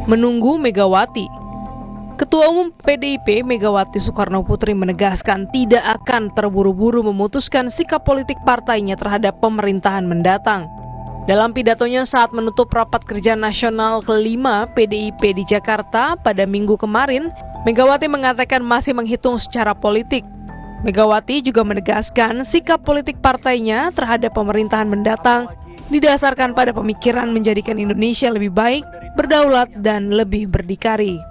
Menunggu Megawati. Ketua Umum PDIP Megawati Soekarnoputri menegaskan tidak akan terburu-buru memutuskan sikap politik partainya terhadap pemerintahan mendatang. Dalam pidatonya saat menutup rapat kerja nasional kelima PDIP di Jakarta pada Minggu kemarin, Megawati mengatakan masih menghitung secara politik. Megawati juga menegaskan sikap politik partainya terhadap pemerintahan mendatang didasarkan pada pemikiran menjadikan Indonesia lebih baik, berdaulat, dan lebih berdikari.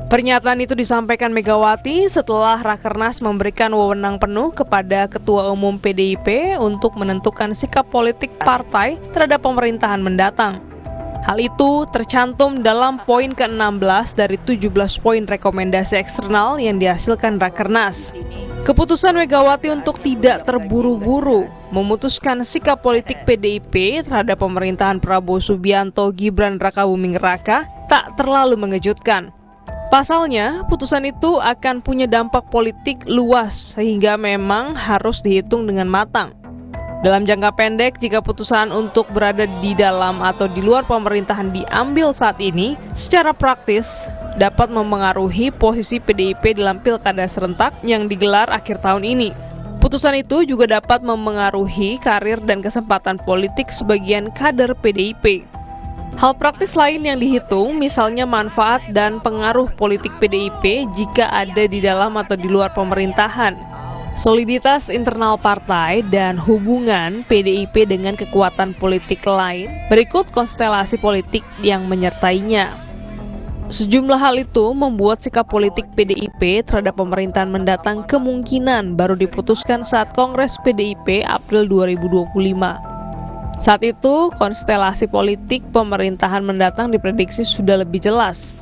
Pernyataan itu disampaikan Megawati setelah Rakernas memberikan wewenang penuh kepada Ketua Umum PDIP untuk menentukan sikap politik partai terhadap pemerintahan mendatang. Hal itu tercantum dalam poin ke-16 dari 17 poin rekomendasi eksternal yang dihasilkan Rakernas. Keputusan Megawati untuk tidak terburu-buru memutuskan sikap politik PDIP terhadap pemerintahan Prabowo Subianto Gibran Rakabuming Raka tak terlalu mengejutkan. Pasalnya, putusan itu akan punya dampak politik luas sehingga memang harus dihitung dengan matang. Dalam jangka pendek, jika putusan untuk berada di dalam atau di luar pemerintahan diambil saat ini, secara praktis dapat memengaruhi posisi PDIP dalam pilkada serentak yang digelar akhir tahun ini. Putusan itu juga dapat memengaruhi karir dan kesempatan politik sebagian kader PDIP. Hal praktis lain yang dihitung misalnya manfaat dan pengaruh politik PDIP jika ada di dalam atau di luar pemerintahan, soliditas internal partai, dan hubungan PDIP dengan kekuatan politik lain berikut konstelasi politik yang menyertainya. Sejumlah hal itu membuat sikap politik PDIP terhadap pemerintahan mendatang kemungkinan baru diputuskan saat Kongres PDIP April 2025. Saat itu, konstelasi politik pemerintahan mendatang diprediksi sudah lebih jelas.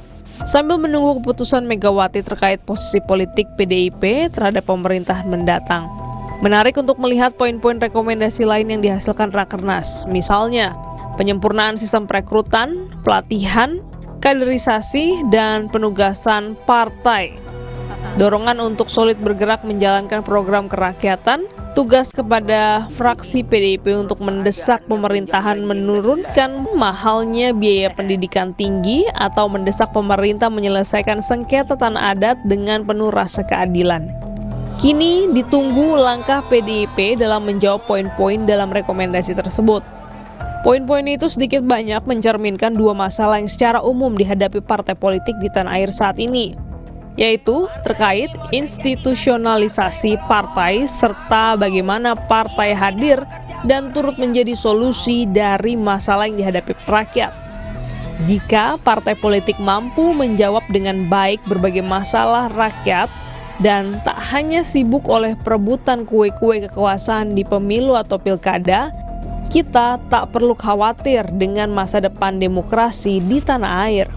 Sambil menunggu keputusan Megawati terkait posisi politik PDIP terhadap pemerintahan mendatang, menarik untuk melihat poin-poin rekomendasi lain yang dihasilkan Rakernas, misalnya penyempurnaan sistem perekrutan, pelatihan, kaderisasi, dan penugasan partai. Dorongan untuk solid bergerak menjalankan program kerakyatan, tugas kepada fraksi PDIP untuk mendesak pemerintahan menurunkan mahalnya biaya pendidikan tinggi atau mendesak pemerintah menyelesaikan sengketa tanah adat dengan penuh rasa keadilan. Kini ditunggu langkah PDIP dalam menjawab poin-poin dalam rekomendasi tersebut. Poin-poin itu sedikit banyak mencerminkan dua masalah yang secara umum dihadapi partai politik di tanah air saat ini, yaitu terkait institusionalisasi partai serta bagaimana partai hadir dan turut menjadi solusi dari masalah yang dihadapi rakyat. Jika partai politik mampu menjawab dengan baik berbagai masalah rakyat dan tak hanya sibuk oleh perebutan kue-kue kekuasaan di pemilu atau pilkada, kita tak perlu khawatir dengan masa depan demokrasi di tanah air.